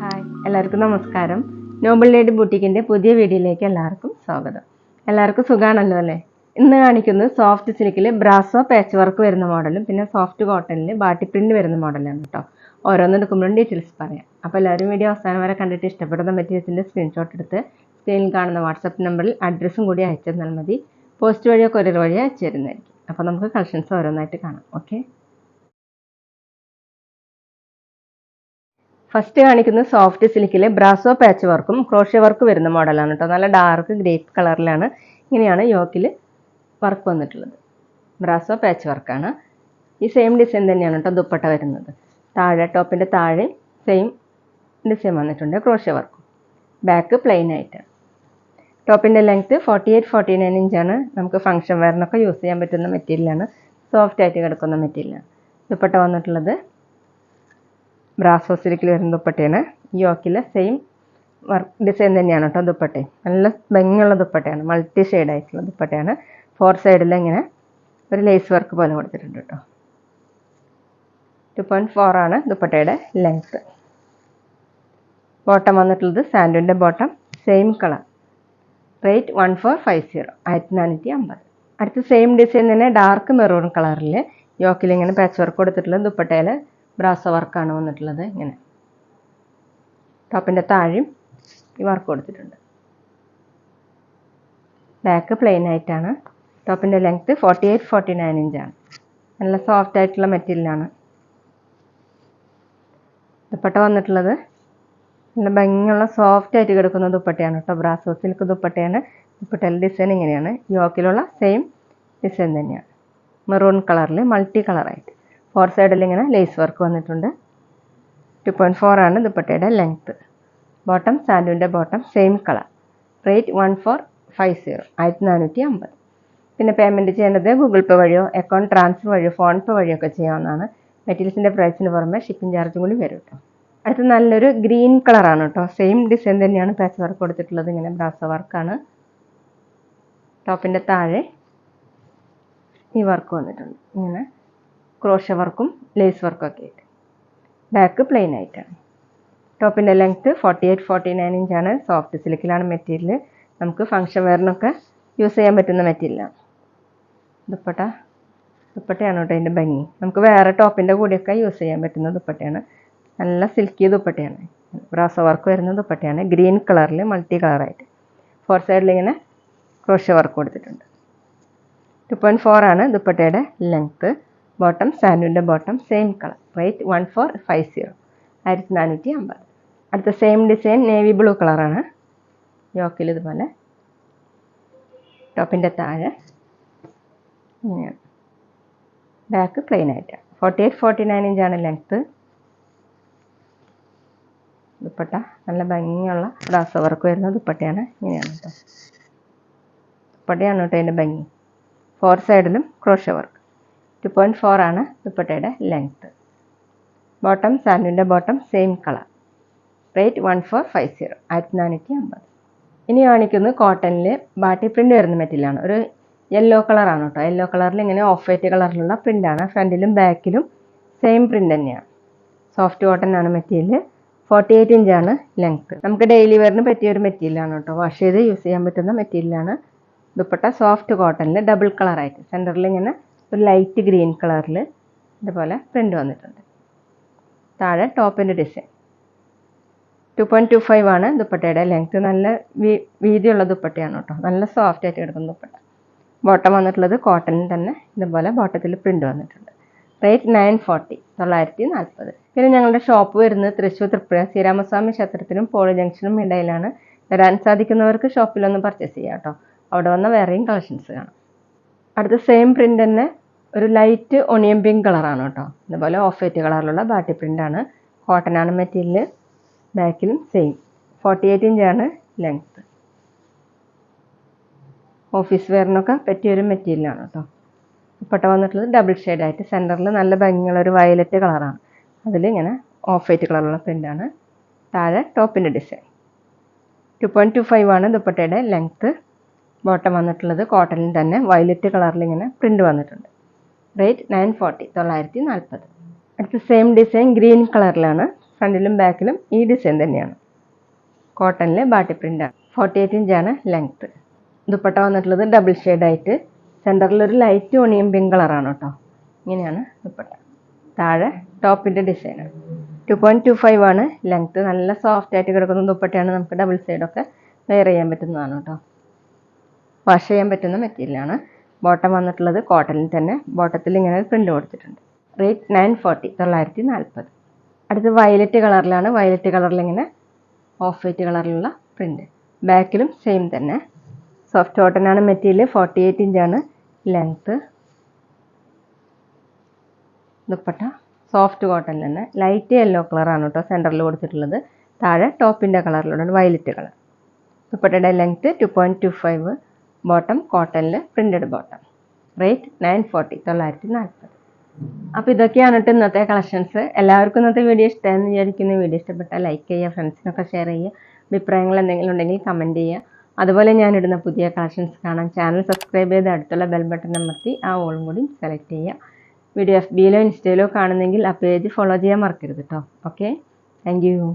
Hi, എല്ലാവർക്കും നമസ്കാരം. Noble lady ബുട്ടീക്കിൻ്റെ പുതിയ വീഡിയോയിലേക്ക് എല്ലാവർക്കും സ്വാഗതം. എല്ലാവർക്കും സുഖമാണല്ലോ അല്ലേ? ഇന്ന് കാണിക്കുന്നത് സോഫ്റ്റ് സിൽക്കിൽ ബ്രാസോ പാച്ച് വർക്ക് വരുന്ന മോഡലും പിന്നെ സോഫ്റ്റ് കോട്ടണിൽ ബാട്ടി പ്രിന്റ് വരുന്ന മോഡലാണ് കേട്ടോ. ഓരോന്നും എടുക്കുമ്പോഴും ഡീറ്റെയിൽസ് പറയാം. അപ്പോൾ എല്ലാവരും വീഡിയോ അവസാനം വരെ കണ്ടിട്ട് ഇഷ്ടപ്പെടുന്ന മെറ്റീരിയൽസിൻ്റെ സ്ക്രീൻഷോട്ട് എടുത്ത് സ്ക്രീനിൽ കാണുന്ന വാട്സപ്പ് നമ്പറിൽ അഡ്രസ്സും കൂടി അയച്ചു തന്നാൽ മതി. പോസ്റ്റ് വഴിയോ കൊറിയർ വഴിയോ അയച്ചു തരുന്നതായിരിക്കും. അപ്പോൾ നമുക്ക് കളക്ഷൻസ് ഓരോന്നായിട്ട് കാണാം. ഓക്കെ, ഫസ്റ്റ് കാണിക്കുന്നത് സോഫ്റ്റ് സിൽക്കിലെ ബ്രാസോ പാച്ച് വർക്കും ക്രോഷ്യ വർക്ക് വരുന്ന മോഡലാണ് കേട്ടോ. നല്ല ഡാർക്ക് ഗ്രേപ്പ് കളറിലാണ്. ഇങ്ങനെയാണ് യോക്കിൽ വർക്ക് വന്നിട്ടുള്ളത്. ബ്രാസോ പാച്ച് വർക്കാണ്. ഈ സെയിം ഡിസൈൻ തന്നെയാണ് കേട്ടോ ദുപ്പട്ട വരുന്നത്. താഴെ ടോപ്പിൻ്റെ താഴെ സെയിം ഡിസൈൻ വന്നിട്ടുണ്ട്, ക്രോഷ്യ വർക്കും. ബാക്ക് പ്ലെയിൻ ആയിട്ട്. ടോപ്പിൻ്റെ ലെങ്ത്ത് 48-49 ഇഞ്ചാണ്. നമുക്ക് ഫംഗ്ഷൻ വെയറിനൊക്കെ യൂസ് ചെയ്യാൻ പറ്റുന്ന മെറ്റീരിയലാണ്. സോഫ്റ്റ് ആയിട്ട് കിടക്കുന്ന മെറ്റീരിയലാണ്. ദുപ്പട്ട വന്നിട്ടുള്ളത് ബ്രാസോ സിൽക്കിൽ വരുന്ന ദുപ്പട്ടയാണ്. യോക്കിലെ സെയിം വർക്ക് ഡിസൈൻ തന്നെയാണ് കേട്ടോ ദുപ്പട്ടയും. നല്ല ഭംഗിയുള്ള ദുപ്പട്ടയാണ്, മൾട്ടി ഷെയ്ഡായിട്ടുള്ള ദുപ്പട്ടയാണ്. 4 സൈഡിൽ ഇങ്ങനെ ഒരു ലേസ് വർക്ക് പോലെ കൊടുത്തിട്ടുണ്ട് കേട്ടോ. 2.4 ആണ് ദുപ്പട്ടയുടെ ലെങ്ത്ത്. ബോട്ടം വന്നിട്ടുള്ളത് സാൻഡുവിൻ്റെ ബോട്ടം, സെയിം കളർ. റേറ്റ് 1450, 1450. അടുത്ത സെയിം ഡിസൈൻ തന്നെ ഡാർക്ക് മെറൂൺ കളറിൽ യോക്കിൽ ഇങ്ങനെ പാച്ച് വർക്ക് കൊടുത്തിട്ടുള്ളത്. ദുപ്പട്ടയിൽ ബ്രാസോ വർക്കാണ് വന്നിട്ടുള്ളത്. ഇങ്ങനെ ടോപ്പിൻ്റെ താഴെയും ഈ വർക്ക് കൊടുത്തിട്ടുണ്ട്. ബാക്ക് പ്ലെയിൻ ആയിട്ടാണ്. ടോപ്പിൻ്റെ ലെങ്ത്ത് 48-49 ഇഞ്ചാണ്. നല്ല സോഫ്റ്റ് ആയിട്ടുള്ള മെറ്റീരിയലാണ്. ദുപ്പട്ട വന്നിട്ടുള്ളത് നല്ല ഭംഗിയുള്ള സോഫ്റ്റ് ആയിട്ട് കിടക്കുന്ന ദുപ്പട്ടയാണ് കേട്ടോ. ബ്രാസോ സിൽക്ക് ദുപ്പട്ടയാണ്. ദുപ്പട്ടയിലെ ഡിസൈൻ ഇങ്ങനെയാണ്. യോക്കിലുള്ള സെയിം ഡിസൈൻ തന്നെയാണ്, മെറൂൺ കളറിൽ മൾട്ടി കളറായിട്ട്. 4 സൈഡിൽ ഇങ്ങനെ ലേസ് വർക്ക് വന്നിട്ടുണ്ട്. 2.4 ആണ് ദുപ്പട്ടയുടെ ലെങ്ത്ത്. ബോട്ടം സാൻഡുവിൻ്റെ ബോട്ടം, സെയിം കളർ. റേറ്റ് 1450, 1450. പിന്നെ പേയ്മെൻറ്റ് ചെയ്യേണ്ടത് ഗൂഗിൾ പേ വഴിയോ അക്കൗണ്ട് ട്രാൻസ്ഫർ വഴിയോ ഫോൺ പേ വഴിയോ ഒക്കെ ചെയ്യാവുന്നതാണ്. മെറ്റീരിയൽസിൻ്റെ പ്രൈസിന് പുറമെ ഷിപ്പിംഗ് ചാർജും കൂടി വരും കേട്ടോ. അടുത്ത് നല്ലൊരു ഗ്രീൻ കളറാണ് കേട്ടോ. സെയിം ഡിസൈൻ തന്നെയാണ് പാച്ച് വർക്ക് കൊടുത്തിട്ടുള്ളത്. ഇങ്ങനെ ബ്രാസോ വർക്കാണ്. ടോപ്പിൻ്റെ താഴെ ഈ വർക്ക് വന്നിട്ടുണ്ട്. ഇങ്ങനെ ക്രോഷ്യ വർക്കും ലേസ് വർക്കും ഒക്കെ ആയിട്ട്. ബാക്ക് പ്ലെയിൻ ആയിട്ടാണ്. ടോപ്പിൻ്റെ ലെങ്ത്ത് 48-49 ഇഞ്ചാണ്. സോഫ്റ്റ് സിൽക്കിലാണ് മെറ്റീരിയൽ. നമുക്ക് ഫംഗ്ഷൻ വെയറിനൊക്കെ യൂസ് ചെയ്യാൻ പറ്റുന്ന മെറ്റീരിയലാണ്. ദുപ്പട്ടയാണ് കേട്ടോ അതിൻ്റെ ഭംഗി. നമുക്ക് വേറെ ടോപ്പിൻ്റെ കൂടെയൊക്കെ യൂസ് ചെയ്യാൻ പറ്റുന്ന ദുപ്പട്ടയാണ്. നല്ല സിൽക്കി ദുപ്പട്ടയാണ്. ബ്രാസോ വർക്ക് വരുന്ന ദുപ്പട്ടയാണ്. ഗ്രീൻ കളറിൽ മൾട്ടി കളറായിട്ട് 4 സൈഡിൽ ഇങ്ങനെ ക്രോഷ്യ വർക്ക് കൊടുത്തിട്ടുണ്ട്. 2.4 ആണ് ദുപ്പട്ടയുടെ ലെങ്ത്ത്. ബോട്ടം സാൻഡുവിൻ്റെ ബോട്ടം, സെയിം കളർ. റേറ്റ് 1450, 1450. അടുത്ത സെയിം ഡിസൈൻ നേവി ബ്ലൂ കളറാണ്. യോക്കിൽ ഇതുപോലെ. ടോപ്പിൻ്റെ താഴെ ഇങ്ങനെയാണ്. ബാക്ക് പ്ലെയിൻ ആയിട്ടാണ്. 48-49 ഇഞ്ചാണ് ലെങ്ത്ത്. ദുപ്പട്ട നല്ല ഭംഗിയുള്ള ബ്രാസോ വർക്ക് വരുന്ന ദുപ്പട്ടയാണ്. ഇങ്ങനെയാണ് കേട്ടോ. ദുപ്പട്ടയാണ് കേട്ടോ അതിൻ്റെ ഭംഗി. 4 സൈഡിലും ക്രോഷ്യ വർക്ക്. 2.4 ആണ് ദുപ്പട്ടയുടെ ലെങ്ത്ത്. ബോട്ടം സാൻഡുവിൻ്റെ ബോട്ടം, സെയിം കളർ. റേറ്റ് 1450, 1450. ഇനി കാണിക്കുന്നത് കോട്ടണിൽ ബാട്ടി പ്രിൻ്റ് വരുന്ന മെറ്റീരിയലാണ്. ഒരു യെല്ലോ കളറാണ് കേട്ടോ. യെല്ലോ കളറിൽ ഇങ്ങനെ ഓഫ് വൈറ്റ് കളറിലുള്ള പ്രിൻ്റാണ്. ഫ്രണ്ടിലും ബാക്കിലും സെയിം പ്രിൻ്റ് തന്നെയാണ്. സോഫ്റ്റ് കോട്ടൺ ആണ് മെറ്റീരിയൽ. 48 ഇഞ്ചാണ് ലെങ്ത്ത്. നമുക്ക് ഡെയിലി വെയറിന് പറ്റിയ ഒരു മെറ്റീരിയലാണ് കേട്ടോ. വാഷ് ചെയ്ത് യൂസ് ചെയ്യാൻ പറ്റുന്ന മെറ്റീരിയലാണ്. ദുപ്പട്ട സോഫ്റ്റ് കോട്ടണിൽ ഡബിൾ കളറായിട്ട് സെൻറ്ററിൽ ഇങ്ങനെ ഒരു ലൈറ്റ് ഗ്രീൻ കളറിൽ ഇതുപോലെ പ്രിൻ്റ് വന്നിട്ടുണ്ട്. താഴെ ടോപ്പിൻ്റെ ഡിസൈൻ. 2.25 ആണ് ദുപ്പട്ടയുടെ ലെങ്ത്ത്. നല്ല വീതിയുള്ള ദുപ്പട്ടയാണ് കേട്ടോ. നല്ല സോഫ്റ്റ് ആയിട്ട് കിടക്കുന്ന ദുപ്പട്ട. ബോട്ടം വന്നിട്ടുള്ളത് കോട്ടണിൽ തന്നെ ഇതുപോലെ ബോട്ടത്തിൽ പ്രിൻ്റ് വന്നിട്ടുണ്ട്. റേറ്റ് 940, 940. പിന്നെ ഞങ്ങളുടെ ഷോപ്പ് വരുന്നത് തൃശ്ശൂർ തൃപ്പുഴ ശ്രീരാമസ്വാമി ക്ഷേത്രത്തിനും പോളി ജംഗ്ഷനും ഇടയിലാണ്. വരാൻ സാധിക്കുന്നവർക്ക് ഷോപ്പിലൊന്ന് പർച്ചേസ് ചെയ്യാം കേട്ടോ. അവിടെ വന്ന വേറെയും കളക്ഷൻസ് കാണാം. അടുത്ത സെയിം പ്രിൻ്റ് തന്നെ ഒരു ലൈറ്റ് ഒണിയൻ പിങ്ക് കളറാണ് കേട്ടോ. ഇതുപോലെ ഓഫ് വൈറ്റ് കളറിലുള്ള ബാട്ടി പ്രിൻ്റാണ്. കോട്ടനാണ് മെറ്റീരിയൽ. ബാക്കിലും സെയിം 48 ഇഞ്ചാണ് ലെങ്ത്ത്. ഓഫീസ് വെയറിനൊക്കെ പറ്റിയൊരു മെറ്റീരിയലാണ് കേട്ടോ. ദുപ്പട്ട വന്നിട്ടുള്ളത് ഡബിൾ ഷെയ്ഡായിട്ട് സെൻറ്ററിൽ നല്ല ഭംഗിയുള്ള ഒരു വയലറ്റ് കളറാണ്. അതിലിങ്ങനെ ഓഫ് വൈറ്റ് കളറുള്ള പ്രിൻ്റാണ്. താഴെ ടോപ്പിൻ്റെ ഡിസൈൻ. 2.25 ആണ് ദുപ്പട്ടയുടെ ലെങ്ത്ത്. ബോട്ടം വന്നിട്ടുള്ളത് കോട്ടണിൽ തന്നെ വയലറ്റ് കളറിൽ ഇങ്ങനെ പ്രിൻ്റ് വന്നിട്ടുണ്ട്. റേറ്റ് 940, 940. അടുത്ത സെയിം ഡിസൈൻ ഗ്രീൻ കളറിലാണ്. ഫ്രണ്ടിലും ബാക്കിലും ഈ ഡിസൈൻ തന്നെയാണ്. കോട്ടണിൽ ബാട്ടി പ്രിൻ്റാണ്. 48 ഇഞ്ചാണ് ലെങ്ത്ത്. ദുപ്പട്ട വന്നിട്ടുള്ളത് ഡബിൾ ഷെയ്ഡായിട്ട് സെൻറ്ററിലൊരു ലൈറ്റ് ഓണിയൻ പിങ്ക് കളറാണ് കേട്ടോ. ഇങ്ങനെയാണ് ദുപ്പട്ട. താഴെ ടോപ്പിൻ്റെ ഡിസൈനാണ്. 2.25 ആണ് ലെങ്ത്ത്. നല്ല സോഫ്റ്റ് ആയിട്ട് കിടക്കുന്ന ദുപ്പട്ടയാണ്. നമുക്ക് ഡബിൾ സൈഡൊക്കെ വെയർ ചെയ്യാൻ പറ്റുന്നതാണ് കേട്ടോ. വാഷ് ചെയ്യാൻ പറ്റുന്ന മെറ്റീരിയലാണ്. ബോട്ടം വന്നിട്ടുള്ളത് കോട്ടണിൽ തന്നെ. ബോട്ടത്തിൽ ഇങ്ങനെ പ്രിൻ്റ് കൊടുത്തിട്ടുണ്ട്. റേറ്റ് 940 940. അടുത്ത് വയലറ്റ് കളറിലാണ്. വയലറ്റ് കളറിൽ ഇങ്ങനെ ഓഫ് വൈറ്റ് കളറിലുള്ള പ്രിൻ്റ്. ബാക്കിലും സെയിം തന്നെ. സോഫ്റ്റ് കോട്ടനാണ് മെറ്റീരിയൽ. 48 ഇഞ്ചാണ് ലെങ്ത്ത്. ദുപ്പട്ട സോഫ്റ്റ് കോട്ടൺ തന്നെ. ലൈറ്റ് യെല്ലോ കളറാണ് കേട്ടോ സെൻറ്ററിൽ കൊടുത്തിട്ടുള്ളത്. താഴെ ടോപ്പിൻ്റെ കളറിലുള്ള വയലറ്റ് കളർ. ദുപ്പട്ടയുടെ ലെങ്ത്ത് 2.25. ബോട്ടം കോട്ടണിൽ പ്രിൻ്റഡ് ബോട്ടം. റേറ്റ് 940 940. അപ്പോൾ ഇതൊക്കെയാണ് കേട്ടോ ഇന്നത്തെ കളക്ഷൻസ്. എല്ലാവർക്കും ഇന്നത്തെ വീഡിയോ ഇഷ്ടമായെന്ന് വിചാരിക്കുന്നു. വീഡിയോ ഇഷ്ടപ്പെട്ടാൽ ലൈക്ക് ചെയ്യുക, ഫ്രണ്ട്സിനൊക്കെ ഷെയർ ചെയ്യുക. അഭിപ്രായങ്ങൾ എന്തെങ്കിലും ഉണ്ടെങ്കിൽ കമൻറ്റ് ചെയ്യുക. അതുപോലെ ഞാനിടുന്ന പുതിയ കളക്ഷൻസ് കാണാൻ ചാനൽ സബ്സ്ക്രൈബ് ചെയ്ത് അടുത്തുള്ള ബെൽ ബട്ടൺ അമർത്തി ആ ഓളും കൂടി സെലക്ട് ചെയ്യുക. വീഡിയോ FBയിലോ ഇൻസ്റ്റയിലോ കാണുന്നെങ്കിൽ ആ പേജ് ഫോളോ ചെയ്യാൻ മറക്കരുത് കേട്ടോ. Okay, thank you.